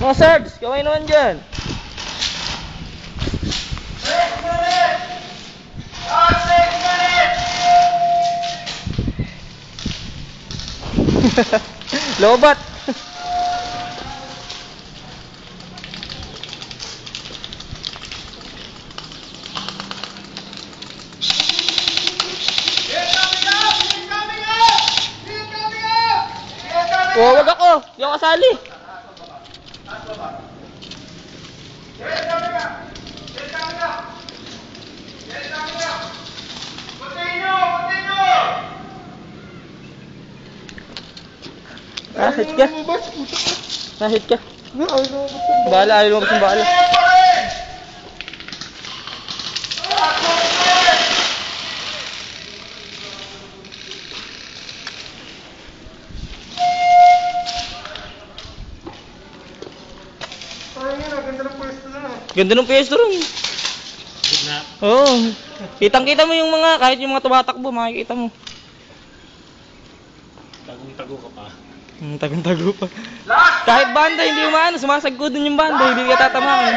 Mga Sards, kamay naman dyan. Lobat. Oh, wag ako. Di ako kasali. Hit ka. Hit ka. Bala, ayaw lumabas yung bala. Ganda ng pwesto ron. Oo. Kitang-kita mo yung mga, kahit yung mga tumatakbo, makikita mo. Tagong-tago ka pa. Tagong-tago pa. Kahit banda, hindi umaano, sumasagko dun yung banda, hindi ka tatamaan.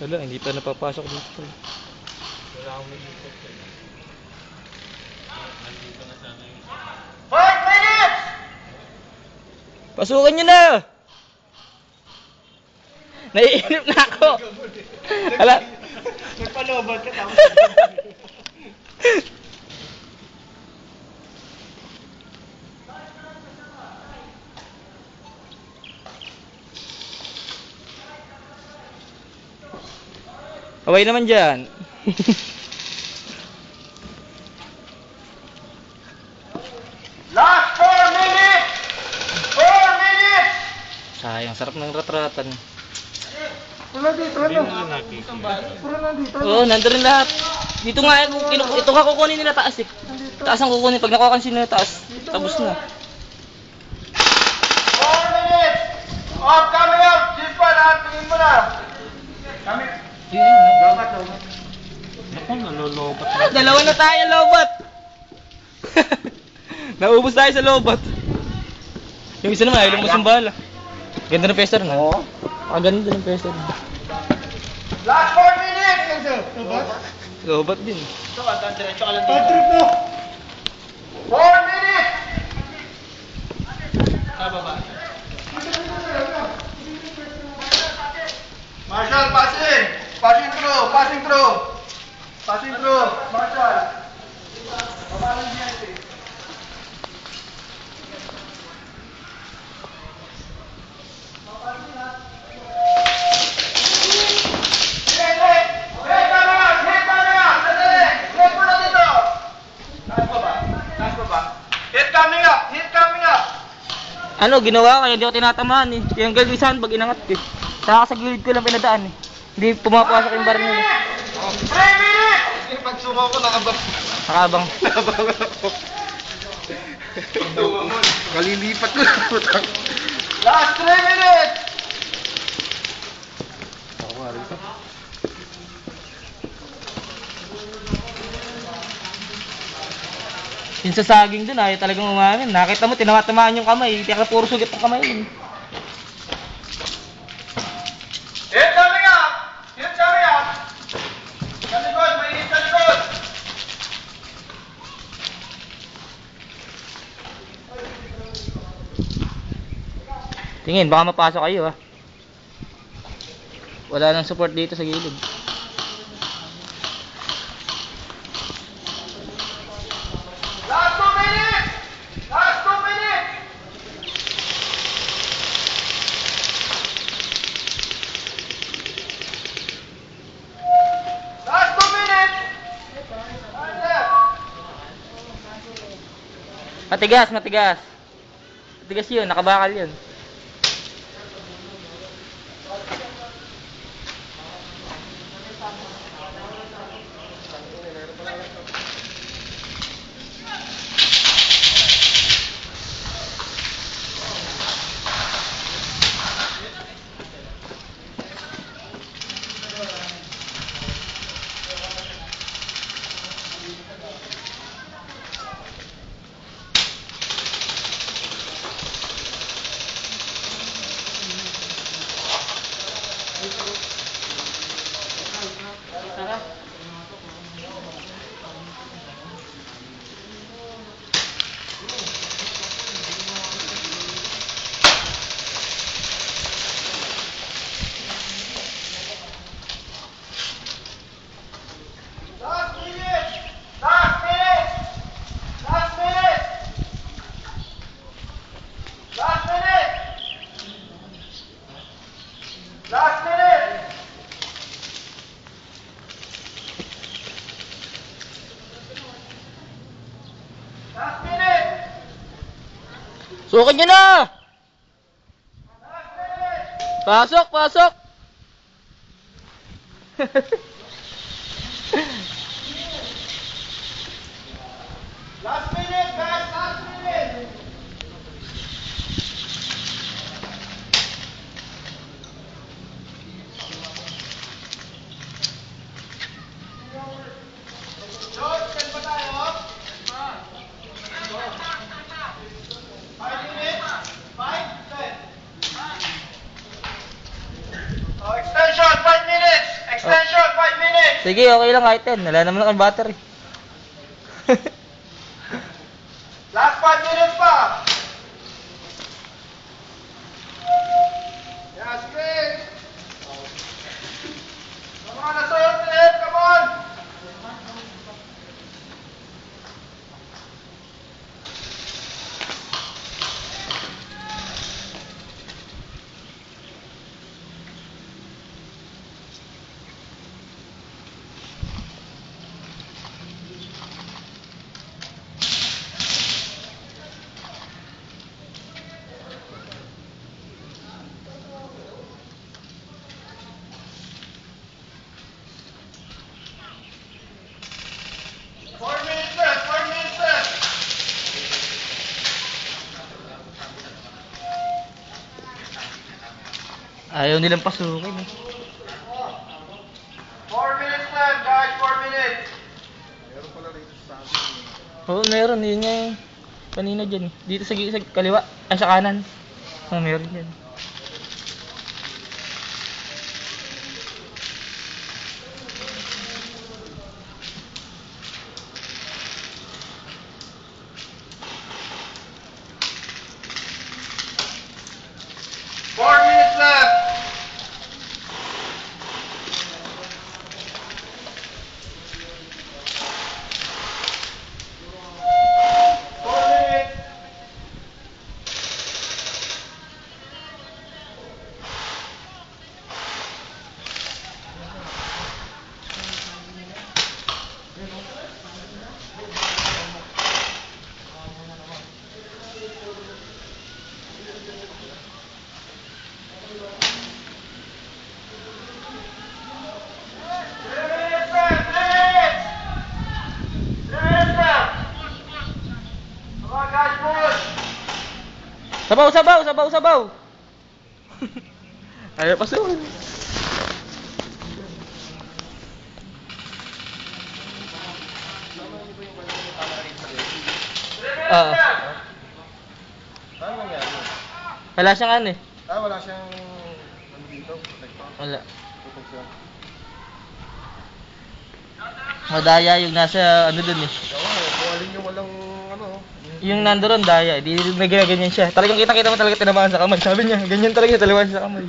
Wala, hindi pa napapasok dito. Wala akong may isip. Nandito na sana yung... 5 minutes! Pasukan nyo na! Naiinip na ako. Hala. Nagpalobat ka tapos. Away naman dyan. Last 4 minutes! 4 minutes! Sayang, sarap ng retratan. Wala dito, Hindi mo na nakikita. Puro nandito. Oo, nandun rin lahat. Dito nga, ito nga kukunin nila taas eh. Taas ang kukunin. Pag nakuha kansin nila taas, tapos na. 4 minutes! Off, coming up! Chispa na, tingin mo na! Kami. Lobat. Ako, nalolobat na. Ah, dalawa na tayo, lobat. Naubos tayo sa lobat. Yung isa naman, ayaw lumabas yung bala. Ganda ng pester na. Oo. Ganda ng pester na. Last 4 minutes! Lobat? Lobat din. Ito ka, diretso ka lang dito. Trip mo! 4 minutes! Baba. Marshall, passing! Passing through! Passing through! Passing through! Marshall! Baba lang niya ito. Ano, ginawa ko kaya di ako tinatamaan eh. Kaya ang galing saan pag inangat eh. Saka sa gilid ko lang pinadaan eh. Hindi pumapasok yung bar nila. 3 minutes! Yung pagsuko ko nakabang. Nakabang. Nakabang ako. Kalilipat ko na. Last 3 minutes! Ako nga rin. Yung sa saging dun ayaw talagang umamin. Nakita mo, tinamatamaan yung kamay. Kaya puro sugat ang kamay yun. Hit coming up! Hit coming up! Sa likod, may hit sa likod! Tingin, baka mapasok kayo ha. Wala nang support dito sa gilid. Last 2 minutes! Last 2 minutes! Last 2 minutes! Matigas, matigas. Matigas yun, nakabakal yun. Sukin nyo na! Pasok, pasok! Last minute, guys! Last minute! George, saan ba tayo? 5 minutes? 5? 10? Oh, extension, 5 minutes! Extension, 5 minutes! Sige, okay lang kahit 10. Wala naman akong battery. Last 5 minutes pa! Yeah, sige! Come on, nasuot, Philip! Come on! Ayaw nilang pasukin. 4 minutes left, guys. 4 minutes. Oo, meron. Yun nga yung kanina dyan. Dito sa kaliwa. Ay, sa kanan. Oo, meron dyan. Sabaw, sabaw, sabaw, sabaw. Ayaw pasukin. Oo. Ano nangyari? Wala siyang ano eh. Wala siyang ano dito? Wala. Tutok siya. Madaya yung nasa ano dun eh. Oo, kung alin yung walang ano. Yung nandoon daya, di nagganyan siya. Talagang kita-kita mo talaga tinamaan sa kamay. Sabi niya, ganyan talaga siya tinamaan sa kamay.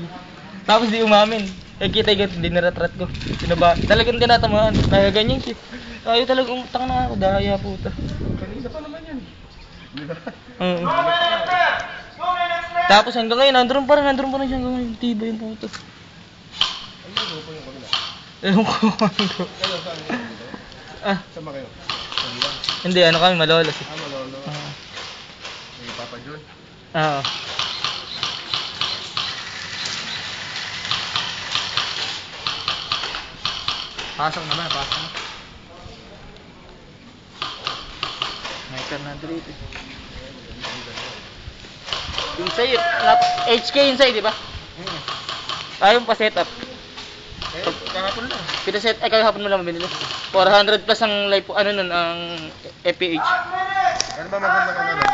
Tapos di umamin. Eh kita yung diniratrat ko. Sinaba. Talagang tinatamaan. Nagaganyan siya. Ayaw talagang utang na ako. Daya puta. Kanina pa naman yan. Di ba? Oo. Tapos hanggang ngayon, nandoon pa rin siya hanggang ngayon. Tiba yung puta. Ano yung grupo yung kabila? Ewan ko ano. Kayo, saan yung dito? Ah, Saan ba kayo? Kabila? hindi. Ano kami, malolos eh. Malolo. May Papa John. Oo. Pasok naman, pasok na. May turn na dito. Inside, HK inside, di ba? Ayaw pa setup. Kahapon lang. Pinaset, ay kahapon mo lang binili. 400 plus ang life, ano nun, ang FPH. Ano ba maganda ka na?